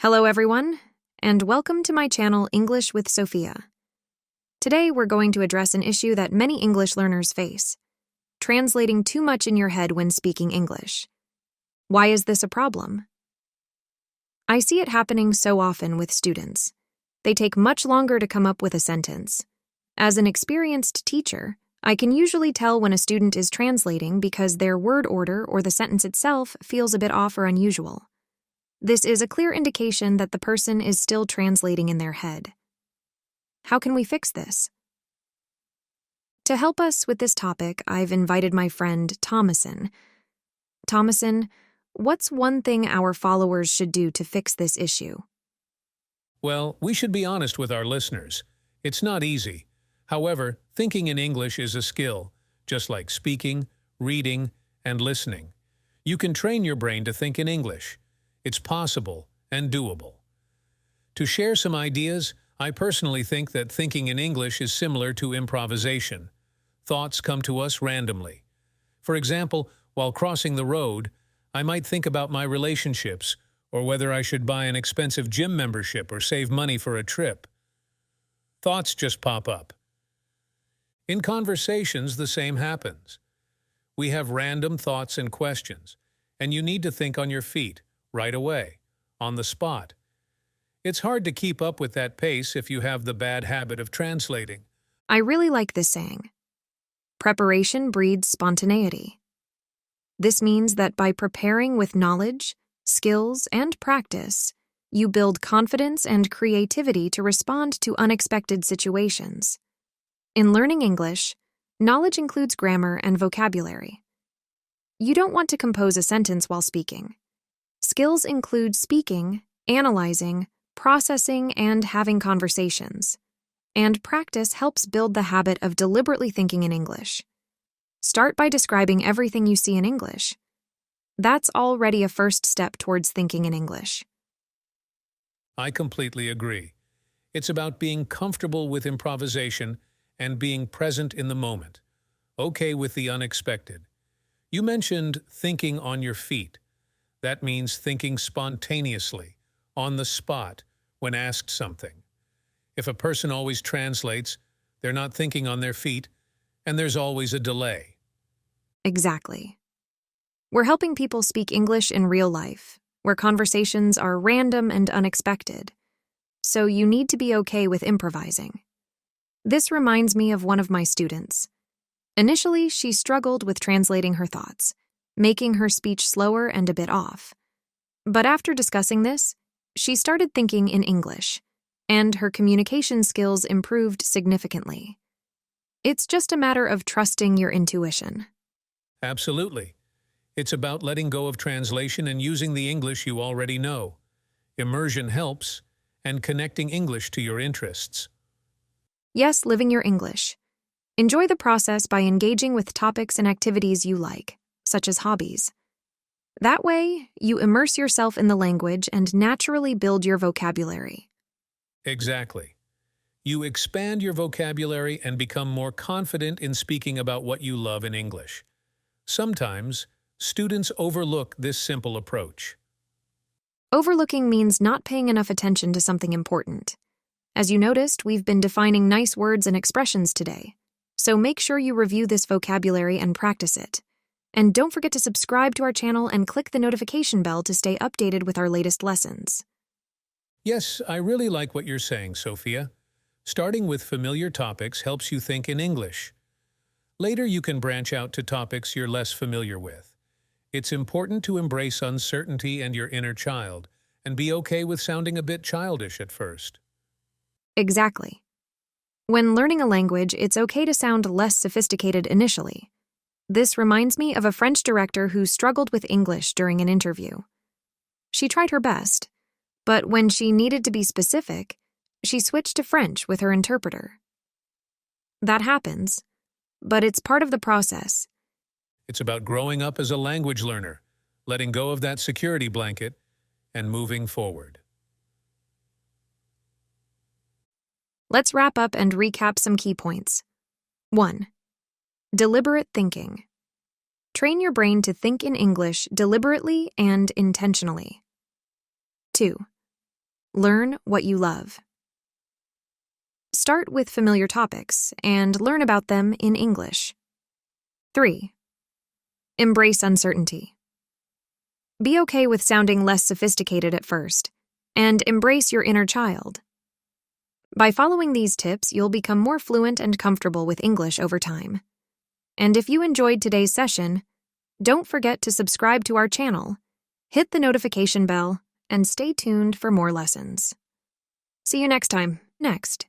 Hello everyone, and welcome to my channel English with Sophia. Today we're going to address an issue that many English learners face: translating too much in your head when speaking English. Why is this a problem? I see it happening so often with students. They take much longer to come up with a sentence. As an experienced teacher, I can usually tell when a student is translating because their word order or the sentence itself feels a bit off or unusual. This is a clear indication that the person is still translating in their head. How can we fix this? To help us with this topic, I've invited my friend Thomason. Thomason, what's one thing our followers should do to fix this issue? Well, we should be honest with our listeners. It's not easy. However, thinking in English is a skill, just like speaking, reading, and listening. You can train your brain to think in English. It's possible and doable. To share some ideas, I personally think that thinking in English is similar to improvisation. Thoughts come to us randomly. For example, while crossing the road, I might think about my relationships or whether I should buy an expensive gym membership or save money for a trip. Thoughts just pop up. In conversations, the same happens. We have random thoughts and questions, and you need to think on your feet, right away, on the spot. It's hard to keep up with that pace if you have the bad habit of translating. I really like this saying. Preparation breeds spontaneity. This means that by preparing with knowledge, skills, and practice, you build confidence and creativity to respond to unexpected situations. In learning English, knowledge includes grammar and vocabulary. You don't want to compose a sentence while speaking. Skills include speaking, analyzing, processing, and having conversations. And practice helps build the habit of deliberately thinking in English. Start by describing everything you see in English. That's already a first step towards thinking in English. I completely agree. It's about being comfortable with improvisation and being present in the moment, okay with the unexpected. You mentioned thinking on your feet. That means thinking spontaneously, on the spot, when asked something. If a person always translates, they're not thinking on their feet, and there's always a delay. Exactly. We're helping people speak English in real life, where conversations are random and unexpected. So you need to be okay with improvising. This reminds me of one of my students. Initially, she struggled with translating her thoughts, making her speech slower and a bit off. But after discussing this, she started thinking in English, and her communication skills improved significantly. It's just a matter of trusting your intuition. Absolutely. It's about letting go of translation and using the English you already know. Immersion helps, and connecting English to your interests. Yes, living your English. Enjoy the process by engaging with topics and activities you like, such as hobbies. That way, you immerse yourself in the language and naturally build your vocabulary. Exactly. You expand your vocabulary and become more confident in speaking about what you love in English. Sometimes, students overlook this simple approach. Overlooking means not paying enough attention to something important. As you noticed, we've been defining nice words and expressions today, so make sure you review this vocabulary and practice it. And don't forget to subscribe to our channel and click the notification bell to stay updated with our latest lessons. Yes, I really like what you're saying, Sophia. Starting with familiar topics helps you think in English. Later, you can branch out to topics you're less familiar with. It's important to embrace uncertainty and your inner child, and be okay with sounding a bit childish at first. Exactly. When learning a language, it's okay to sound less sophisticated initially. This reminds me of a French director who struggled with English during an interview. She tried her best, but when she needed to be specific, she switched to French with her interpreter. That happens, but it's part of the process. It's about growing up as a language learner, letting go of that security blanket, and moving forward. Let's wrap up and recap some key points. 1. Deliberate thinking. Train your brain to think in English deliberately and intentionally. 2. Learn what you love. Start with familiar topics and learn about them in English. 3. Embrace uncertainty. Be okay with sounding less sophisticated at first, and embrace your inner child. By following these tips, you'll become more fluent and comfortable with English over time. And if you enjoyed today's session, don't forget to subscribe to our channel, hit the notification bell, and stay tuned for more lessons. See you next time. Next.